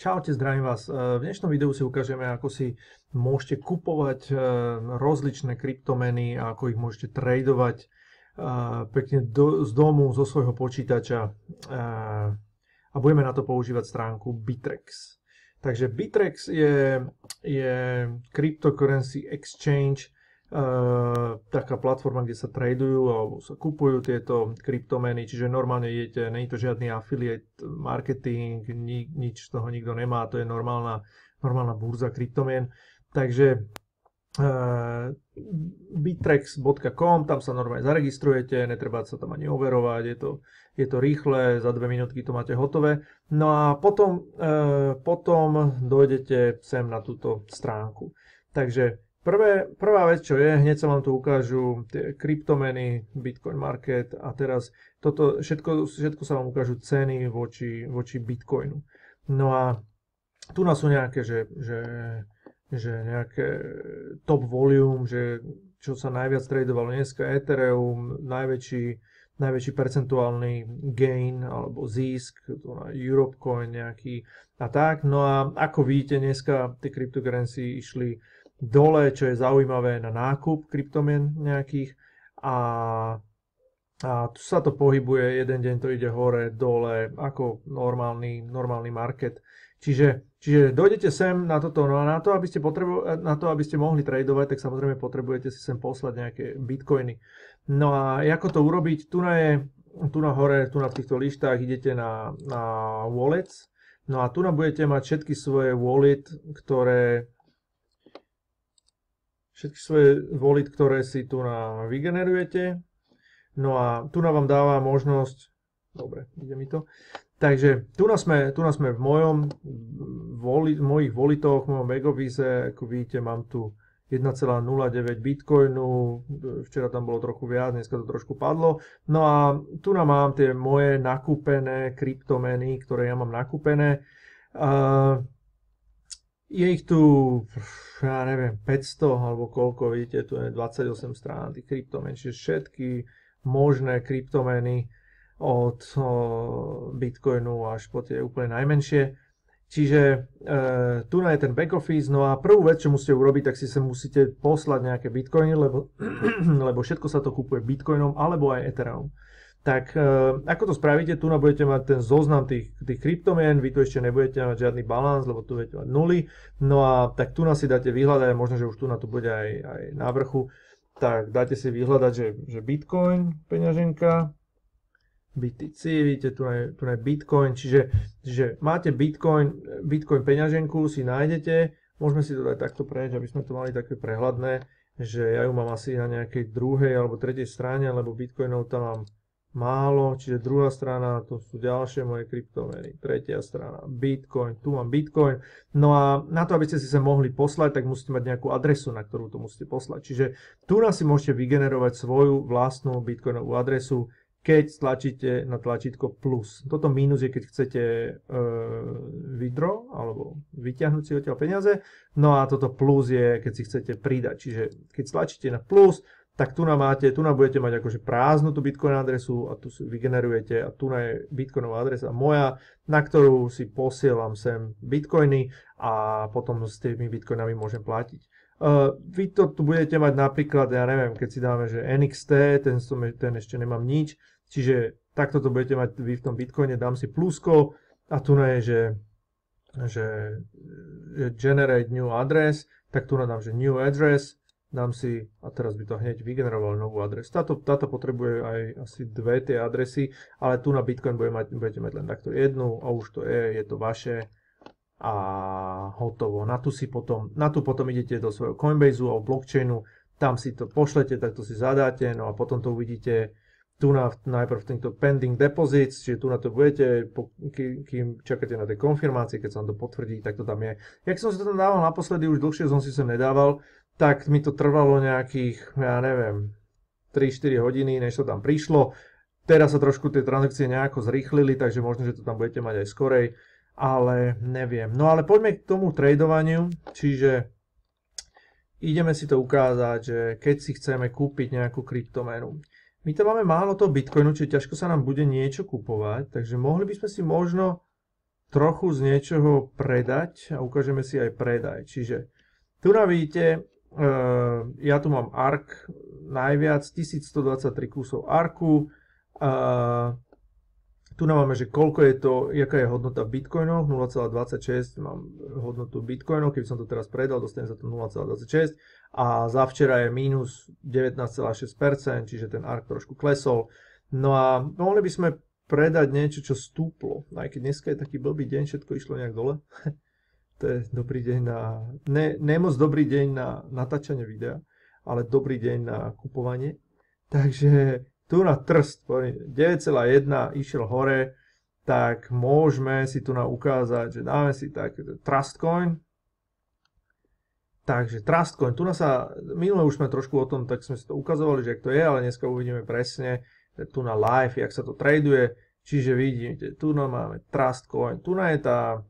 Čaute, zdravím vás. V dnešnom videu si ukážeme, ako si môžete kupovať rozličné kryptomeny a ako ich môžete tradovať pekne z domu, zo svojho počítača. A budeme na to používať stránku Bittrex. Takže Bittrex je cryptocurrency exchange, taká platforma, kde sa tradujú alebo sa kupujú tieto kryptomeny, čiže normálne idete, nie je to žiadny affiliate marketing, nič z toho nikto nemá, to je normálna burza kryptomien. Takže bittrex.com, tam sa normálne zaregistrujete, netreba sa tam ani overovať, je to rýchle, za 2 minútky to máte hotové. No a potom dojdete sem na túto stránku. Takže prvá vec, čo je, hneď sa vám tu ukážu tie kryptomeny, Bitcoin Market a teraz toto všetko sa vám ukážu ceny voči Bitcoinu. No a tu nás sú nejaké, že nejaké top volume, že čo sa najviac tradovalo dneska, Ethereum, najväčší percentuálny gain alebo zisk, Europecoin nejaký a tak. No a ako vidíte, dneska tie cryptocurrency išli dole, čo je zaujímavé na nákup kryptomien nejakých a tu sa to pohybuje, jeden deň to ide hore, dole, ako normálny market. Čiže dojdete sem na toto, no a na to, aby ste mohli tradovať, tak samozrejme potrebujete si sem poslať nejaké bitcoiny. No a ako to urobiť? Tu na hore, tu na týchto lištách idete na wallets, no a tu budete mať všetky svoje wallet, ktoré si tu vygenerujete. No a tu vám dáva možnosť, dobre, ide mi to. Takže tu sme v mojich volitoch, v mojom backoffice, ako vidíte, mám tu 1,09 bitcoinu, včera tam bolo trochu viac, dneska to trošku padlo. No a tu mám tie moje nakúpené kryptomeny, ktoré ja mám nakúpené. Je ich tu, ja neviem, 500 alebo koľko, vidíte, tu je 28 strán tých kryptomén, čiže všetky možné kryptomeny od Bitcoinu až po tie úplne najmenšie. Čiže tu je ten back office, no a prvú vec, čo musíte urobiť, tak si sa musíte poslať nejaké bitcoiny, lebo všetko sa to kupuje bitcoinom alebo aj Ethereum. Tak ako to spravíte, tu budete mať ten zoznam tých kryptomien, vy tu ešte nebudete mať žiadny balans, lebo tu budete mať nuly, no a tak tu si dáte vyhľadať, možno, že už tu to bude aj na vrchu, tak dáte si vyhľadať, že Bitcoin, peňaženka, BTC, vidíte, tu je Bitcoin, čiže máte Bitcoin peňaženku, si nájdete, môžeme si to dať takto preč, aby sme to mali také prehľadné, že ja ju mám asi na nejakej druhej alebo tretej strane, lebo Bitcoinov tam mám málo, čiže druhá strana, to sú ďalšie moje kryptomeny, tretia strana, Bitcoin, tu mám Bitcoin, no a na to, aby ste si sa mohli poslať, tak musíte mať nejakú adresu, na ktorú to musíte poslať, čiže tu si môžete vygenerovať svoju vlastnú Bitcoinovú adresu, keď stlačíte na tlačítko plus. Toto mínus je, keď chcete withdraw, alebo vyťahnuť si odtiaľ peniaze, no a toto plus je, keď si chcete pridať, čiže keď stlačíte na plus, tak tu budete mať akože prázdnu tú Bitcoin adresu a tu si vygenerujete a tu je Bitcoinová adresa moja, na ktorú si posielam sem Bitcoiny a potom s tými Bitcoinami môžem platiť. Vy to tu budete mať napríklad, ja neviem, keď si dáme, že NXT, ten ešte nemám nič, čiže takto to budete mať vy v tom Bitcoine, dám si plusko a tu je, že generate new address, tak tu dám, že new address, dám si, a teraz by to hneď vygenerovalo novú adresu. Táto potrebuje aj asi dve tie adresy, ale tu na Bitcoin budete mať len takto jednu a už to je to vaše a hotovo. Na tu potom idete do svojho Coinbaseu alebo blockchainu, tam si to pošlete, tak to si zadáte, no a potom to uvidíte tu najprv tento pending deposits, čiže tu na to budete, kým čakáte na tej konfirmácie, keď sa vám to potvrdí, tak to tam je. Jak som si to tam dával naposledy, už dlhšie som si sem nedával, tak mi to trvalo nejakých, ja neviem, 3-4 hodiny, než to tam prišlo. Teraz sa trošku tie transakcie nejako zrýchlili, takže možno, že to tam budete mať aj skorej, ale neviem. No ale poďme k tomu tradovaniu, čiže ideme si to ukázať, že keď si chceme kúpiť nejakú kryptomenu. My tam máme málo toho Bitcoinu, čiže ťažko sa nám bude niečo kupovať, takže mohli by sme si možno trochu z niečoho predať a ukážeme si aj predaj. Čiže tu vidíte, ja tu mám ARK najviac, 1123 kusov ARKu. Tu máme, že koľko je to, jaká je hodnota v bitcoinoch, 0,26 mám hodnotu bitcoinov, keby som to teraz predal, dostanem za to 0,26 a za včera je minus 19,6%, čiže ten ARK trošku klesol. No a mohli by sme predať niečo, čo stúplo, aj keď dneska je taký blbý deň, všetko išlo nejak dole. To je dobrý deň na, nemoc dobrý deň na natáčanie videa, ale dobrý deň na kupovanie. Takže tu na trst 9,1 išiel hore, tak môžeme si tu ukázať, že dáme si tak Trustcoin. Takže Trustcoin, tu sa, minule už sme trošku o tom, tak sme si to ukazovali, že ak to je, ale dneska uvidíme presne, tu na live, jak sa to traduje. Čiže vidíte, tu máme Trustcoin, tu je tá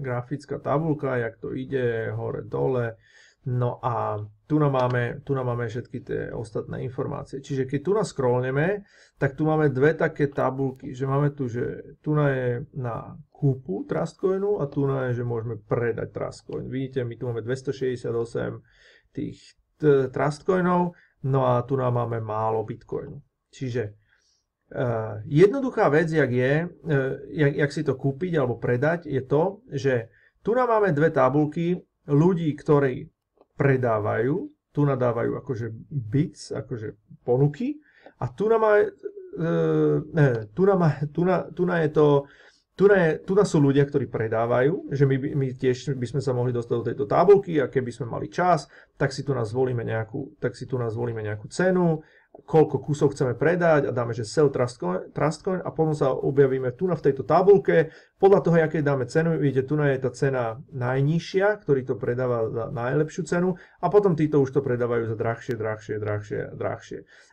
grafická tabuľka, jak to ide, hore, dole. No a tu máme všetky tie ostatné informácie. Čiže keď tu scrollneme, tak tu máme dve také tabulky, že máme tu, že tu je na kúpu Trustcoinu a tu je, že môžeme predať Trustcoin. Vidíte, my tu máme 268 tých Trustcoinov, no a tu máme málo Bitcoinu. Čiže jednoduchá vec, jak si to kúpiť alebo predať, je to, že tu máme dve tabulky ľudí, ktorí predávajú, tu nadávajú akože bits, akože ponuky a tu sú ľudia, ktorí predávajú, že my tiež by sme sa mohli dostať do tejto tabulky a keby sme mali čas, tak si tu zvolíme nejakú cenu, koľko kusov chceme predať a dáme, že sell Trustcoin a potom sa objavíme tu v tejto tabulke. Podľa toho, aké dáme cenu, vidíte, tu je tá cena najnižšia, ktorý to predáva za najlepšiu cenu a potom títo už to predávajú za drahšie.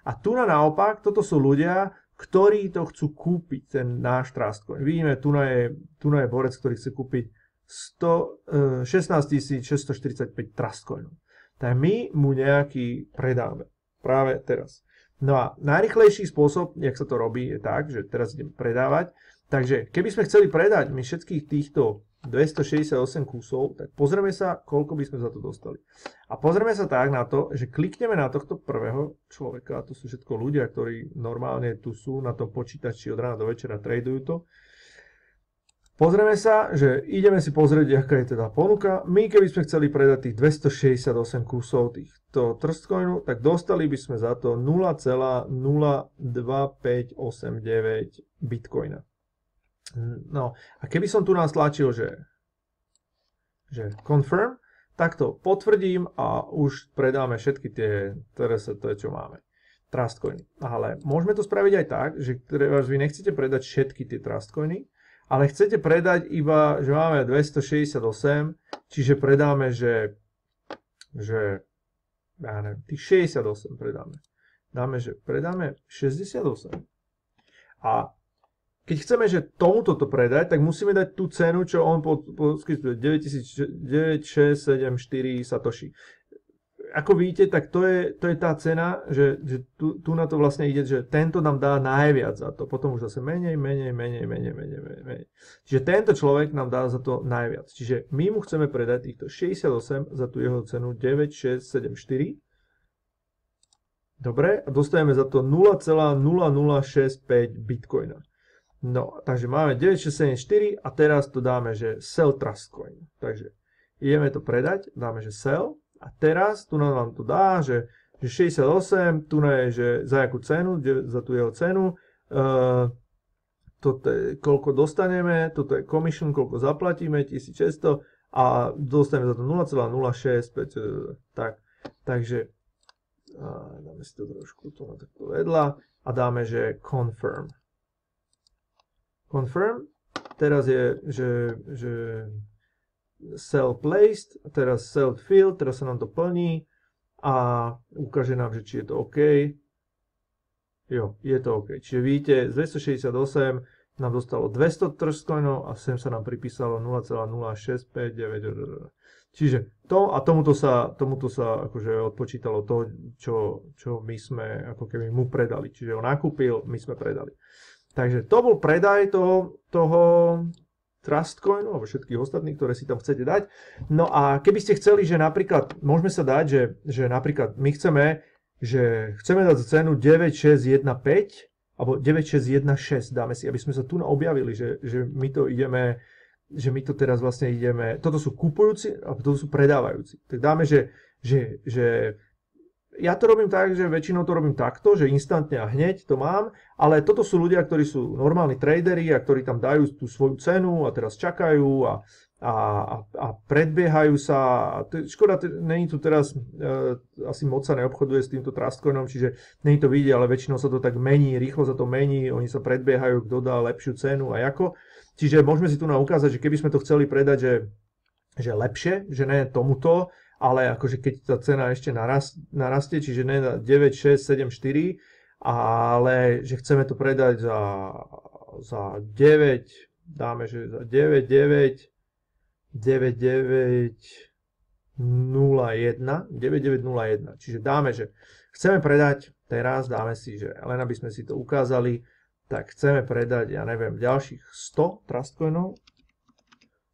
A tu naopak, toto sú ľudia, ktorí to chcú kúpiť, ten náš Trustcoin. Vidíme, tu je borec, ktorý chce kúpiť 16 645 Trustcoinov. Tak my mu nejaký predáme práve teraz. No a najrýchlejší spôsob, jak sa to robí, je tak, že teraz idem predávať. Takže keby sme chceli predať my všetkých týchto 268 kusov, tak pozrieme sa, koľko by sme za to dostali. A pozrieme sa tak na to, že klikneme na tohto prvého človeka, to sú všetko ľudia, ktorí normálne tu sú na tom počítači od rána do večera, tradujú to. Pozrieme sa, že ideme si pozrieť, aká je teda ponuka. My keby sme chceli predať tých 268 kusov týchto Trustcoinu, tak dostali by sme za to 0,02589 bitcoina. No a keby som tu tlačil, že confirm, tak to potvrdím a už predáme všetky tie, čo máme. Trustcoiny. Ale môžeme to spraviť aj tak, že vy nechcete predať všetky tie Trustcoiny, ale chcete predať iba, že máme 268, čiže predáme, že ja neviem, tých 68 predáme. Dáme, že predáme 68. A keď chceme, že tomuto to predať, tak musíme dať tú cenu, čo on poskytuje, 9674 satoshi. Ako vidíte, tak to je tá cena, že tu na to vlastne ide, že tento nám dá najviac za to. Potom už zase menej. Čiže tento človek nám dá za to najviac. Čiže my mu chceme predať týchto 68 za tú jeho cenu 9674. Dobre, a dostaneme za to 0,0065 bitcoina. No, takže máme 9674 a teraz to dáme, že sell Trustcoin. Takže ideme to predať, dáme, že sell. A teraz tu nám to dá, že 68, tu je, že za jakú cenu, za tú jeho cenu, toto je, koľko dostaneme, toto je commission, koľko zaplatíme, 1600 a dostaneme za to 0,065, tak, takže dáme si to trošku tu na takto vedľa a dáme, že confirm. Confirm, teraz je, že sell placed, teraz sell filled, teraz sa nám to plní a ukáže nám, že či je to OK. Jo, je to OK. Čiže vidíte, z 268 nám dostalo 200 Trustcoinov a sem sa nám pripísalo 0,0659. Čiže to a tomuto sa akože odpočítalo to, čo my sme ako keby mu predali. Čiže on nakúpil, my sme predali. Takže to bol predaj toho Trustcoinu, alebo všetkých ostatných, ktoré si tam chcete dať. No a keby ste chceli, že napríklad, môžeme sa dať, že napríklad my chceme dať za cenu 9615, alebo 9616 dáme si, aby sme sa tu objavili, že my to teraz vlastne ideme, toto sú kupujúci a toto sú predávajúci. Tak dáme, že ja to robím tak, že väčšinou to robím takto, že instantne a hneď to mám, ale toto sú ľudia, ktorí sú normálni traderi a ktorí tam dajú tú svoju cenu a teraz čakajú a predbiehajú sa. Škoda, není tu teraz, asi moc sa neobchoduje s týmto Trustcoinom, čiže není to vidieť, ale väčšinou sa to tak mení, rýchlo sa to mení, oni sa predbiehajú, kto dá lepšiu cenu a ako. Čiže môžeme si tu ukázať, že keby sme to chceli predať, že lepšie, že ne tomuto, ale akože keď tá cena ešte narastie, čiže ne na 9, 6, 7, 4, ale že chceme to predať za 9, dáme, že za 9, 9, 9, 9, 0, 1, 9, 9, 0, 1. Čiže dáme, že chceme predať teraz, dáme si, že len aby sme si to ukázali, tak chceme predať, ja neviem, ďalších 100 Trustcoinov,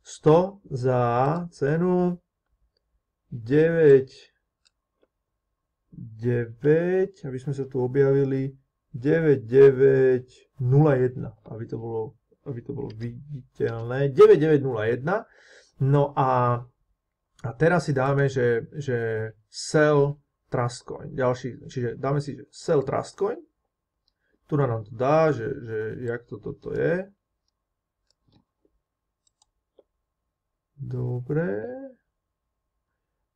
100 za cenu 9, 9, aby sme sa tu objavili, 9, 9, 0, 1, aby to bolo viditeľné, 9, 9, 0, 1. No a teraz si dáme, že sell Trustcoin, ďalší, čiže dáme si, že sell Trustcoin, tu nám to dá, že jak toto je. Dobre.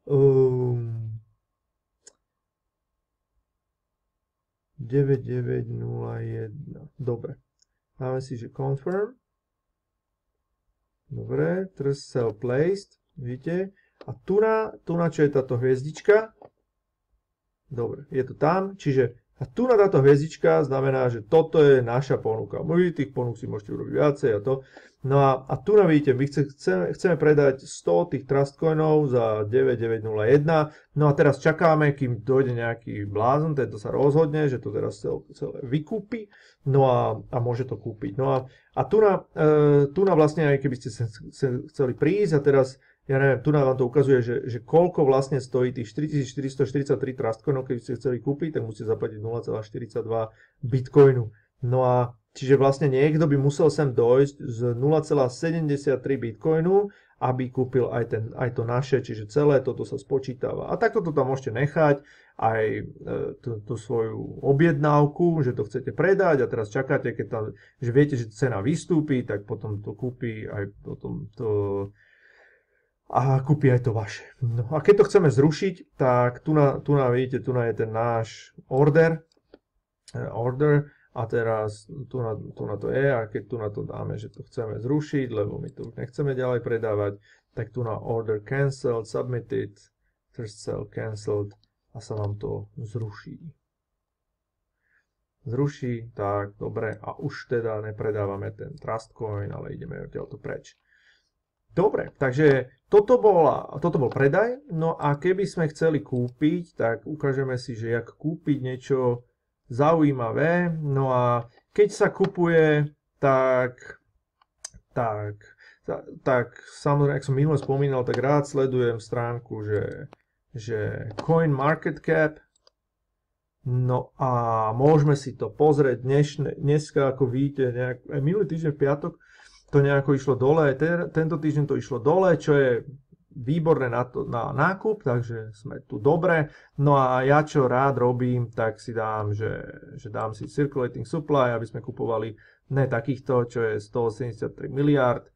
9901. Dobre. Dáme si, že confirm. Dobre. Trust sell placed. Vidíte? A tu na čo je táto hviezdička? Dobre. Je to tam. Čiže a tu na táto hviezdička znamená, že toto je naša ponuka. Tých ponúk si môžete urobiť viacej a to. No a tu vidíte, my chceme predať 100 tých Trustcoinov za 9901. No a teraz čakáme, kým dojde nejaký blázon, tento sa rozhodne, že to teraz celé vykúpi. No a môže to kúpiť. No a tu na vlastne, aj keby ste chceli prísť a teraz, ja neviem, tu vám to ukazuje, že koľko vlastne stojí tých 4443 Trustcoinov, keby ste chceli kúpiť, tak musíte zaplatiť 0,42 Bitcoinu. No a čiže vlastne niekto by musel sem dojsť z 0,73 Bitcoinu, aby kúpil aj to naše, čiže celé toto sa spočítava. A takto to tam môžete nechať, aj tú svoju objednávku, že to chcete predať a teraz čakáte, keď tam, že viete, že cena vystúpi, tak potom to kúpi aj potom to a kúpi aj to vaše. No a keď to chceme zrušiť, tak tu vidíte, tu je ten náš order a teraz tu na to je a keď tu na to dáme, že to chceme zrušiť, lebo my to už nechceme ďalej predávať, tak tu na order cancelled, submitted, first sell cancelled a sa vám to zruší. Tak dobre, a už teda nepredávame ten Trustcoin, ale ideme odtiaľto preč. Dobre, takže toto bol predaj, no a keby sme chceli kúpiť, tak ukážeme si, že jak kúpiť niečo zaujímavé. No a keď sa kupuje, tak samozrejme, ak som minule spomínal, tak rád sledujem stránku, že CoinMarketCap. No a môžeme si to pozrieť dneska, ako vidíte, aj minulý týždeň v piatok to nejako išlo dole, tento týždeň to išlo dole, čo je výborné na nákup, takže sme tu dobre. No a ja čo rád robím, tak si dám, že dám si circulating supply, aby sme kupovali ne takýchto, čo je 183 miliard,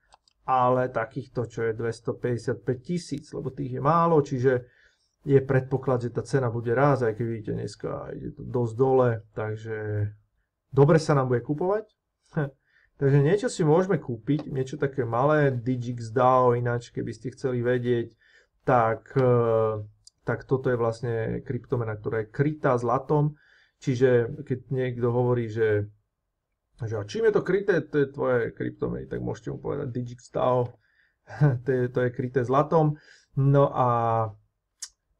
ale takýchto, čo je 255 000, lebo tých je málo, čiže je predpoklad, že tá cena bude rásť, aj keď vidíte, dneska ide to dosť dole, takže dobre sa nám bude kupovať. Takže niečo si môžeme kúpiť, niečo také malé, DigixDAO, ináč keby ste chceli vedieť, tak toto je vlastne kryptomena, ktorá je krytá zlatom, čiže keď niekto hovorí, že a čím je to kryté, to je tvoje kryptomeny, tak môžete mu povedať DigixDAO, to je kryté zlatom. No a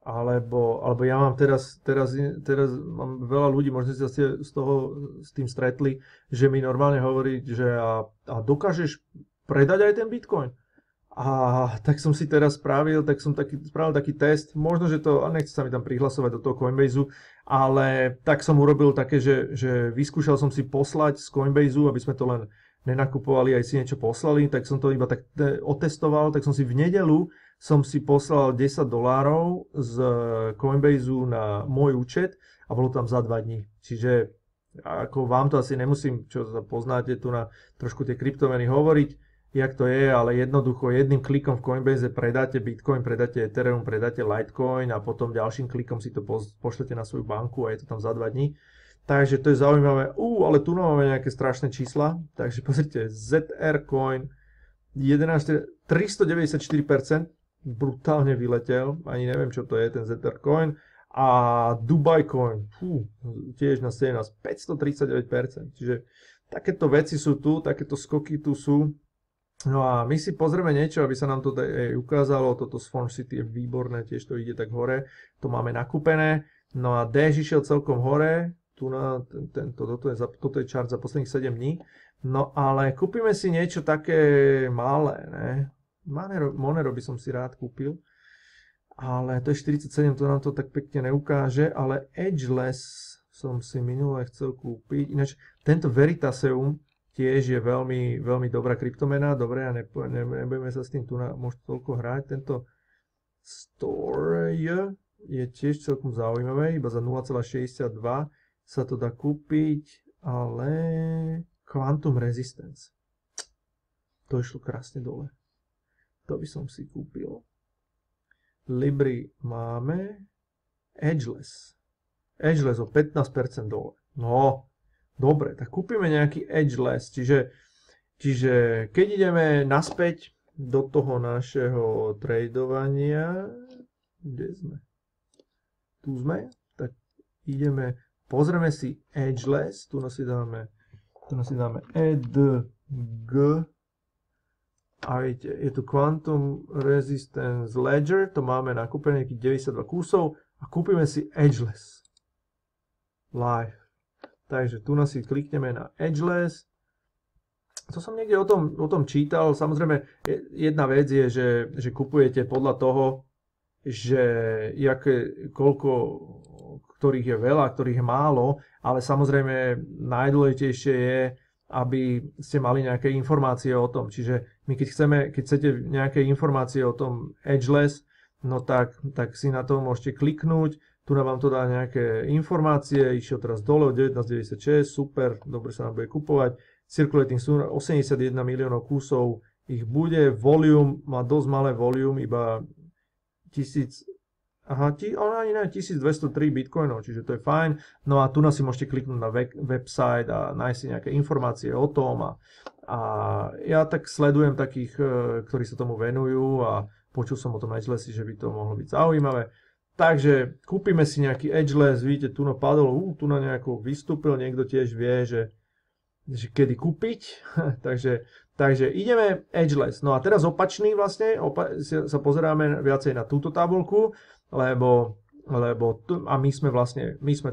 Alebo ja mám teraz mám veľa ľudí, možno ste sa s tým stretli, že mi normálne hovorí, že a dokážeš predať aj ten Bitcoin? A tak som si teraz spravil taký test, možno, že to, a nechce sa mi tam prihlasovať do toho Coinbaseu, ale tak som urobil také, že vyskúšal som si poslať z Coinbaseu, aby sme to len nenakupovali, aj si niečo poslali, tak som to iba tak otestoval, tak som si v nedeľu poslal $10 z Coinbaseu na môj účet a bolo tam za 2 dní. Čiže ako vám to asi nemusím, čo sa poznáte tu na trošku tie kryptomeny hovoriť, jak to je, ale jednoducho jedným klikom v Coinbase predáte Bitcoin, predáte Ethereum, predáte Litecoin a potom ďalším klikom si to pošlete na svoju banku a je to tam za 2 dní. Takže to je zaujímavé. Ale tu máme nejaké strašné čísla. Takže pozrite, ZR Coin 394%, brutálne vyletel. Ani neviem, čo to je, ten ZR Coin. A Dubai Coin, tiež na 17, 539%. Čiže takéto veci sú tu, takéto skoky tu sú. No a my si pozrieme niečo, aby sa nám to ukázalo. Toto Swan City je výborné, tiež to ide tak hore. To máme nakúpené. No a Dash išiel celkom hore. Toto je chart za posledných 7 dní. No ale kúpime si niečo také malé, ne? Monero by som si rád kúpil. Ale to je 47, to nám to tak pekne neukáže. Ale Edgeless som si minule chcel kúpiť. Ináč tento Veritaseum tiež je veľmi, veľmi dobrá kryptomena. Dobre, a nebudeme sa s tým tu možno toľko hrať. Tento Story je tiež celkom zaujímavé, iba za 0,62 sa to dá kúpiť, ale Quantum Resistance. To išlo krásne dole. To by som si kúpil. Libri máme. Edgeless. Edgeless o 15% dole. No, dobre, tak kúpime nejaký Edgeless. Čiže keď ideme naspäť do toho našeho tradovania, kde sme? Tu sme, tak ideme, pozrieme si Edgeless, tu si dáme EDG a viete, je tu Quantum Resistance Ledger, to máme nakúpené nejakých 92 kusov a kúpime si Edgeless live. Takže tu si klikneme na Edgeless. To som niekde o tom čítal. Samozrejme, jedna vec je, že kupujete podľa toho, že koľko, ktorých je veľa, ktorých je málo, ale samozrejme najdôležitejšie je, aby ste mali nejaké informácie o tom. Čiže my keď chcete nejaké informácie o tom Edgeless, no tak si na to môžete kliknúť. Tu vám to dá nejaké informácie, išiel teraz dole o 19,96, super, dobre sa nám bude kupovať. Circulating 81 miliónov kusov ich bude, volume má dosť malé volume, iba 1203 bitcoinov, čiže to je fajn. No a tu si môžete kliknúť na website a nájsť si nejaké informácie o tom. A ja tak sledujem takých, ktorí sa tomu venujú a počul som o tom Edgelessi, že by to mohlo byť zaujímavé. Takže kúpime si nejaký Edgeless, vidíte, tu padol, tu nejako vystúpil, niekto tiež vie, že kedy kúpiť. takže ideme Edgeless. No a teraz opačný vlastne, sa pozeráme viacej na túto tabuľku, lebo a my sme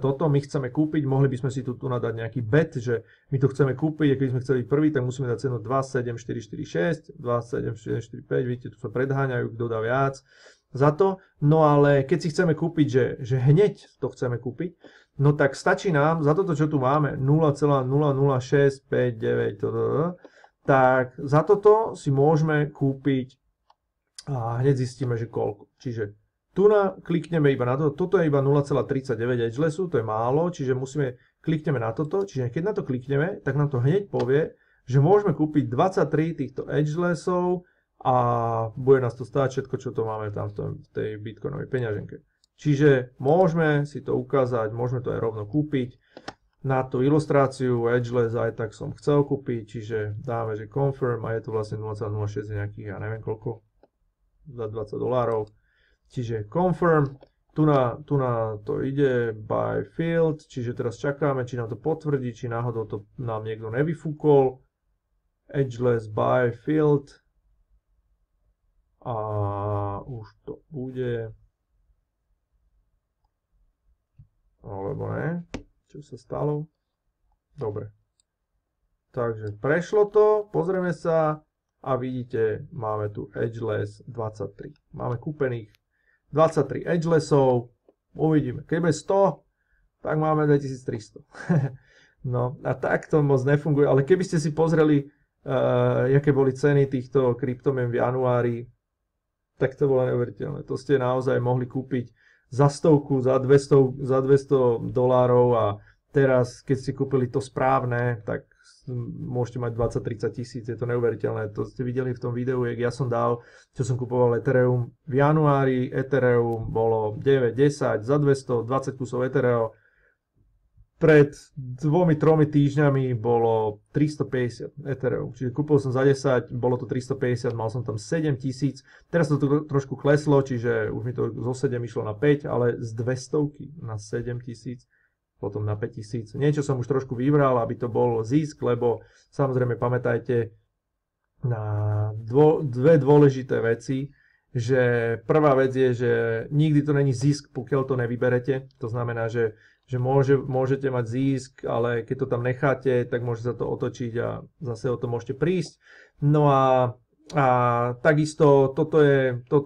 toto, my chceme kúpiť, mohli by sme si tu nadať nejaký bet, že my to chceme kúpiť, a keď sme chceli prvý, tak musíme dať cenu 27446, 27445, vidíte, tu sa predháňajú, kto dá viac za to. No ale keď si chceme kúpiť, že hneď to chceme kúpiť, no tak stačí nám za toto, čo tu máme, 0,00659, tak za toto si môžeme kúpiť a hneď zistíme, že koľko. Čiže tu klikneme iba na to, toto je iba 0,39 Edgelessu, to je málo, čiže klikneme na toto, čiže keď na to klikneme, tak nám to hneď povie, že môžeme kúpiť 23 týchto Edgelessov a bude nás to stáť všetko, čo to máme tam v tej bitcoinovej peňaženke. Čiže môžeme si to ukázať, môžeme to aj rovno kúpiť. Na tú ilustráciu Edgeless aj tak som chcel kúpiť, čiže dáme, že confirm a je to vlastne 0,06 nejakých, ja neviem koľko, za $20. Čiže confirm, tu na to ide by field, čiže teraz čakáme, či nám to potvrdí, či náhodou to nám niekto nevyfúkol. Edgeless by field. A už to bude. Alebo ne? Čo sa stalo? Dobre. Takže prešlo to, pozrieme sa a vidíte, máme tu Edgeless 23. Máme kúpených 23 Edgelessov, uvidíme. Keď bude 100, tak máme 2300. No a tak to moc nefunguje, ale keby ste si pozreli, aké boli ceny týchto kryptomien v januári, tak to bolo neuveriteľné. To ste naozaj mohli kúpiť za 100, za 200 dolárov a teraz, keď ste kúpili to správne, tak môžete mať 20-30 tisíc, je to neuveriteľné. To ste videli v tom videu, jak ja som dal, čo som kupoval Ethereum. V januári Ethereum bolo 9, 10, za 200, 20 kusov Ethereum. Pred 2-3 týždňami bolo 350 Ethereum, čiže kúpil som za 10, bolo to 350, mal som tam 7 tisíc. Teraz to trošku kleslo, čiže už mi to zo 7 išlo na 5, ale z 200 na 7 tisíc. Potom na 5000. Niečo som už trošku vyvral, aby to bol zisk, lebo samozrejme pamätajte na dve dôležité veci, že prvá vec je, že nikdy to není zisk, pokiaľ to nevyberete. To znamená, že môžete mať zisk, ale keď to tam necháte, tak môže sa to otočiť a zase o to môžete prísť. No a takisto toto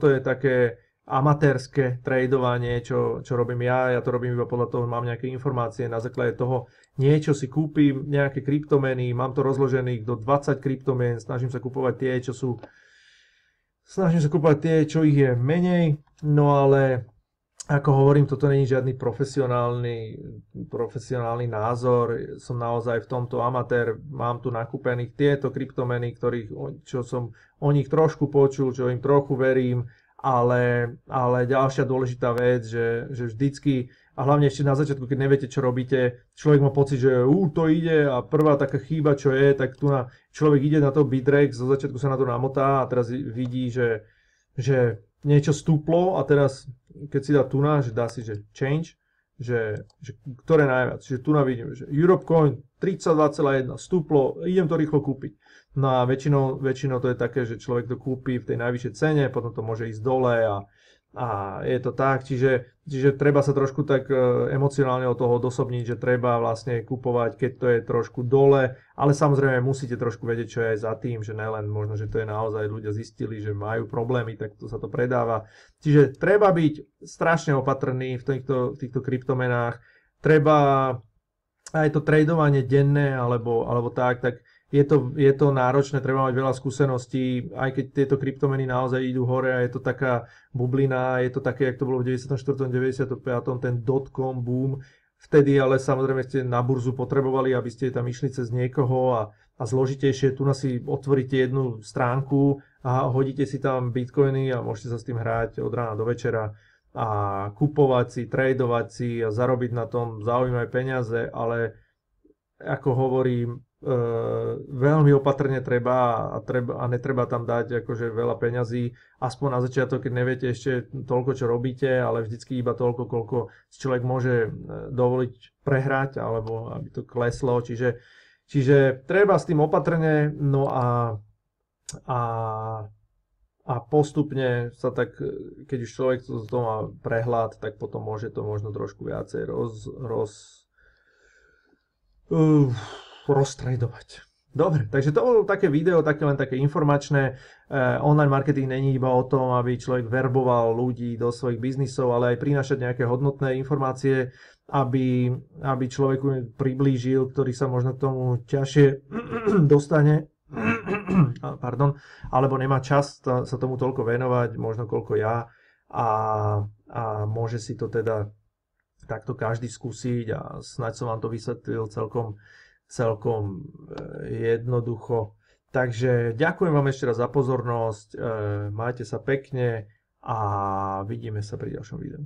je také amatérske tradovanie, čo robím ja to robím iba podľa toho, mám nejaké informácie, na základe toho niečo si kúpim, nejaké kryptomeny, mám to rozložených do 20 kryptomien, snažím sa kúpovať tie, čo ich je menej, no ale ako hovorím, toto není žiadny profesionálny názor, som naozaj v tomto amatér, mám tu nakúpených tieto kryptomeny, čo som o nich trošku počul, čo im trochu verím, ale ďalšia dôležitá vec, že vždycky, a hlavne ešte na začiatku, keď neviete, čo robíte, človek má pocit, že to ide a prvá taká chyba, čo je, tak tu človek ide na to Bitrex, zo začiatku sa na to namotá a teraz vidí, že niečo stúplo a teraz, keď si dá tuna, že dá si, že change, že ktoré najviac, že tu vidím, že Europe Coin 32,1 stúplo, idem to rýchlo kúpiť. No a väčšinou to je také, že človek to kúpi v tej najvyššej cene, potom to môže ísť dole a je to tak, čiže treba sa trošku tak emocionálne od toho odosobniť, že treba vlastne kupovať, keď to je trošku dole, ale samozrejme musíte trošku vedieť, čo je aj za tým, že nelen možno, že to je naozaj ľudia zistili, že majú problémy, tak to sa to predáva. Čiže treba byť strašne opatrný v týchto kryptomenách, treba aj to tradovanie denné alebo tak je to náročné, treba mať veľa skúseností, aj keď tieto kryptomeny naozaj idú hore a je to taká bublina, je to také, jak to bolo v 94. 95. ten dot-com boom. Vtedy ale samozrejme ste na burzu potrebovali, aby ste tam išli cez niekoho a zložitejšie. Tu si otvoríte jednu stránku a hodíte si tam bitcoiny a môžete sa s tým hrať od rána do večera a kupovať si, tradovať si a zarobiť na tom zaujímavé peniaze, ale ako hovorím, veľmi opatrne treba a netreba tam dať akože veľa peňazí, aspoň na začiatok, keď neviete ešte toľko, čo robíte, ale vždycky iba toľko, koľko si človek môže dovoliť prehrať, alebo aby to kleslo, čiže treba s tým opatrne, no a postupne sa tak, keď už človek to má prehľad, tak potom môže to možno trošku viacej roztradovať. Dobre, takže to bolo také video, len také informačné. Online marketing není iba o tom, aby človek verboval ľudí do svojich biznisov, ale aj prinášať nejaké hodnotné informácie, aby človeku priblížil, ktorý sa možno k tomu ťažšie dostane, alebo nemá čas sa tomu toľko venovať, možno koľko ja, a môže si to teda takto každý skúsiť a snáď som vám to vysvetlil celkom jednoducho. Takže ďakujem vám ešte raz za pozornosť, majte sa pekne a vidíme sa pri ďalšom videu.